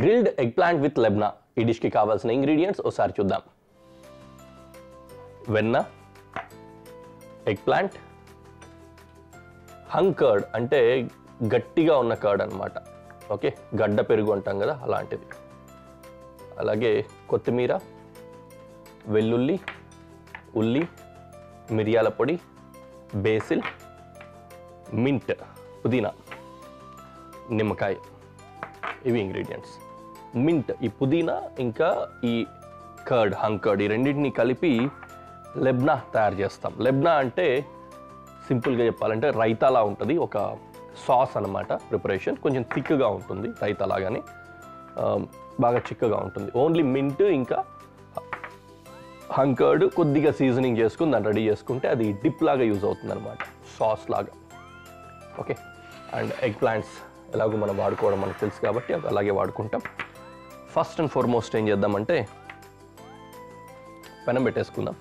Grilled eggplant with labneh. ఈ డిష్కి కావాల్సిన ఇంగ్రీడియంట్స్ ఒకసారి చూద్దాం. వెన్న, ఎగ్ ప్లాంట్, హంగ్ కర్డ్ అంటే గట్టిగా ఉన్న కర్డ్ అనమాట. ఓకే, గడ్డ పెరుగు అంటాం కదా అలాంటిది. అలాగే కొత్తిమీర, వెల్లుల్లి, ఉల్లి, మిరియాల పొడి, బేసిల్, మింట్, పుదీనా, నిమ్మకాయ. ఇవి ఇంగ్రీడియంట్స్. మింట్, ఈ పుదీనా ఇంకా ఈ కర్డ్, హంగ్ కర్డ్, ఈ రెండింటిని కలిపి లెబ్నా తయారు చేస్తాం. లెబ్నా అంటే సింపుల్గా చెప్పాలంటే రైతాలా ఉంటుంది, ఒక సాస్ అన్నమాట. ప్రిపరేషన్ కొంచెం థిక్గా ఉంటుంది, రైతా లాగానే బాగా చిక్కగా ఉంటుంది. ఓన్లీ మింట్ ఇంకా హంగ్ కర్డ్ కొద్దిగా సీజనింగ్ చేసుకుని దాన్ని రెడీ చేసుకుంటే అది డిప్ లాగా యూజ్ అవుతుంది అనమాట, సాస్ లాగా. ఓకే, అండ్ ఎగ్ ప్లాంట్స్ ఎలాగో మనం వాడుకోవడం మనకు తెలుసు కాబట్టి అవి అలాగే వాడుకుంటాం. ఫస్ట్ అండ్ ఫార్మోస్ట్ ఏం చేద్దామంటే పెనం పెట్టేసుకుందాం.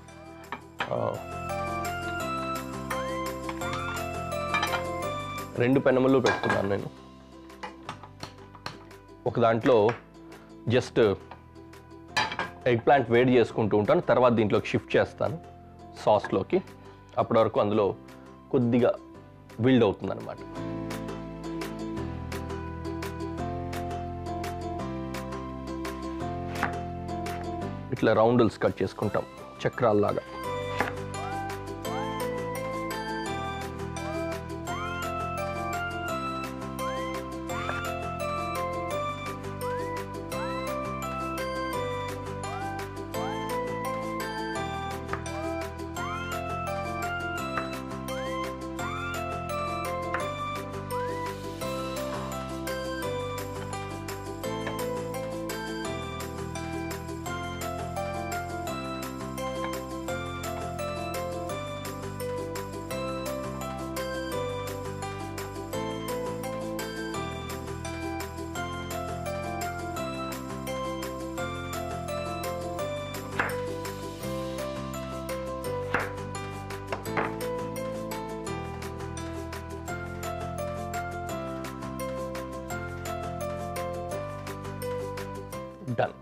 రెండు పెనములు పెట్టుకున్నాను నేను. ఒక దాంట్లో జస్ట్ ఎగ్ ప్లాంట్ వేడి చేసుకుంటూ ఉంటాను, తర్వాత దీంట్లోకి షిఫ్ట్ చేస్తాను సాస్లోకి. అప్పటి వరకు అందులో కొద్దిగా బిల్డ్ అవుతుంది అన్నమాట. ఇట్లా రౌండ్స్ కట్ చేసుకుంటాం చక్రాల్లాగా. డన్.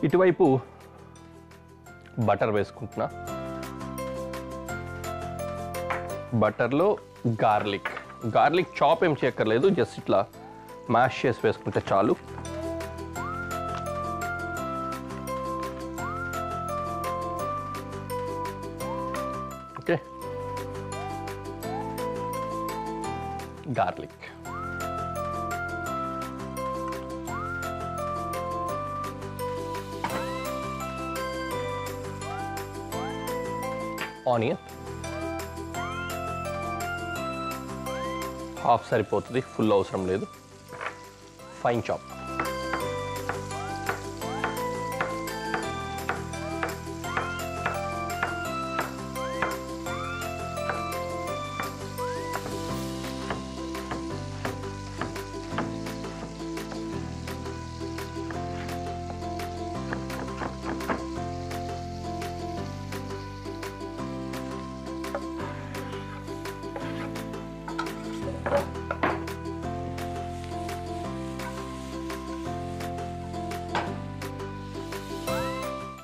ఇటువైపు బటర్ వేసుకుంటున్నా. బటర్లో గార్లిక్ చాప్ ఏం చేయక్కర్లేదు, జస్ట్ ఇట్లా మ్యాష్ చేసి వేసుకుంటే చాలు. ఓకే, గార్లిక్, ఆనియన్ హాఫ్ సరిపోతుంది, ఫుల్ అవసరం లేదు. Fine chop,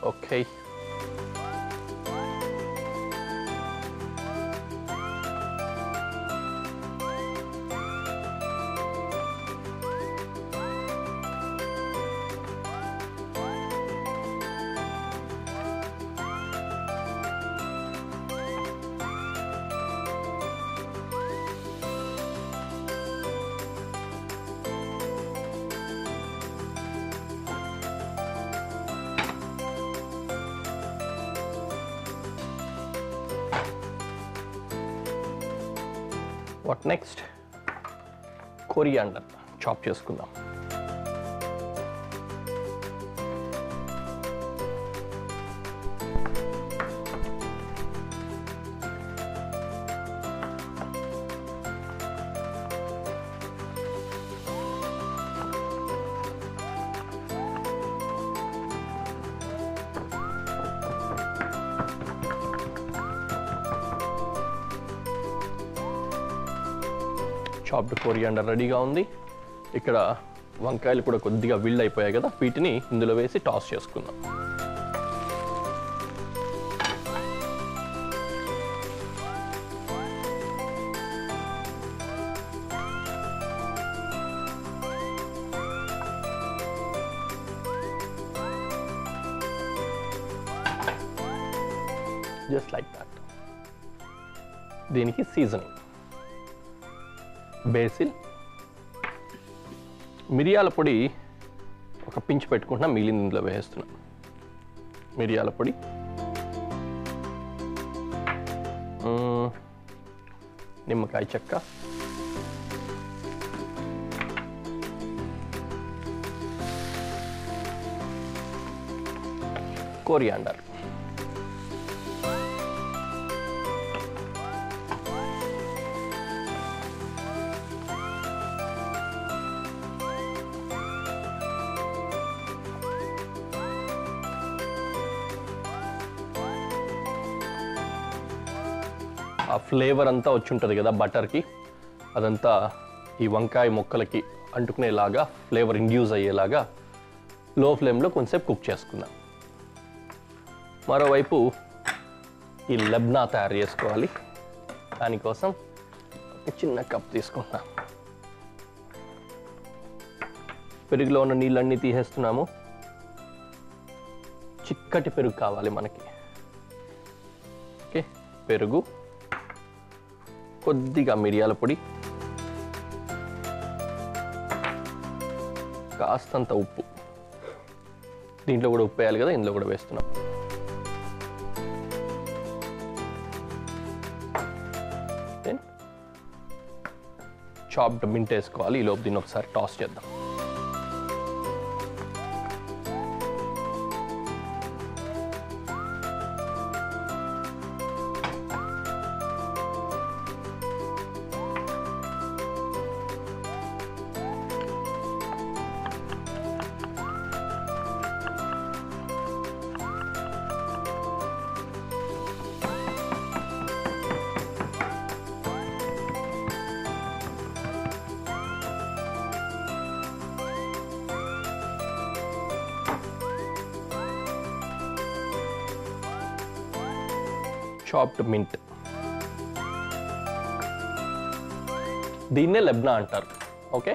okay. What next? Coriander chop చేసుకుందాం. చాప్డ్ కొరియాండర్ రెడీగా ఉంది. ఇక్కడ వంకాయలు కూడా కొద్దిగా విల్డ్ అయిపోయాయి కదా, వీటిని ఇందులో వేసి టాస్ చేసుకుందాం. Just like that. దీనికి సీజనింగ్ బేసిల్, మిరియాల పొడి ఒక పించ్ పెట్టుకుంటున్నా, మిగిలింది ఇందులో వేస్తున్నా. మిరియాల పొడి, నిమ్మకాయ చెక్క, కోరియాండర్, ఆ ఫ్లేవర్ అంతా వచ్చి ఉంటుంది కదా బటర్కి, అదంతా ఈ వంకాయ ముక్కలకి అంటుకునేలాగా, ఫ్లేవర్ ఇండ్యూస్ అయ్యేలాగా లో ఫ్లేమ్లో కొంచెంసేపు కుక్ చేసుకుందాం. మరోవైపు ఈ లెబ్నా తయారు చేసుకోవాలి. దానికోసం ఒక చిన్న కప్ తీసుకుంటున్నాం. పెరుగులో ఉన్న నీళ్ళన్నీ తీసేస్తున్నాము. చిక్కటి పెరుగు కావాలి మనకి. ఓకే, పెరుగు, కొద్దిగా మిరియాల పొడి, కాస్తంత ఉప్పు. దీంట్లో కూడా ఉప్పు వేయాలి కదా, ఇందులో కూడా వేస్తున్నాం. దెన్ చాప్డ్ మింట్ వేసుకోవాలి. ఈలోపు దీన్ని ఒకసారి టాస్ చేద్దాం. చాప్డ్ మింట్, దీన్నే లెబ్నా అంటారు. ఓకే,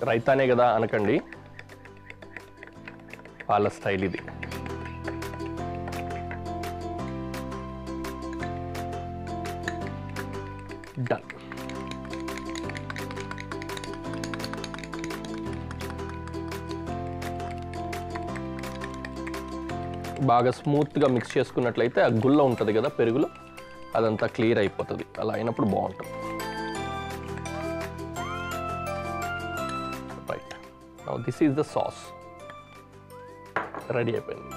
రైతానే కదా అనకండి, వాళ్ళ స్టైల్ ఇది. డన్. బాగా స్మూత్గా మిక్స్ చేసుకున్నట్లయితే ఆ గుల్ల ఉంటుంది కదా పెరుగులో, అదంతా క్లియర్ అయిపోతుంది. అలా అయినప్పుడు బాగుంటుంది. Right, now this is the sauce. Ready అయిపోయింది.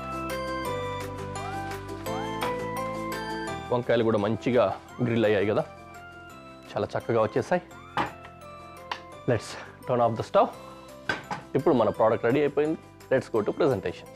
వంకాయలు కూడా మంచిగా గ్రిల్ అయ్యాయి కదా, చాలా చక్కగా వచ్చేసాయి. Let's turn off the stove. ఇప్పుడు మన ప్రోడక్ట్ రెడీ అయిపోయింది. Let's go to presentation.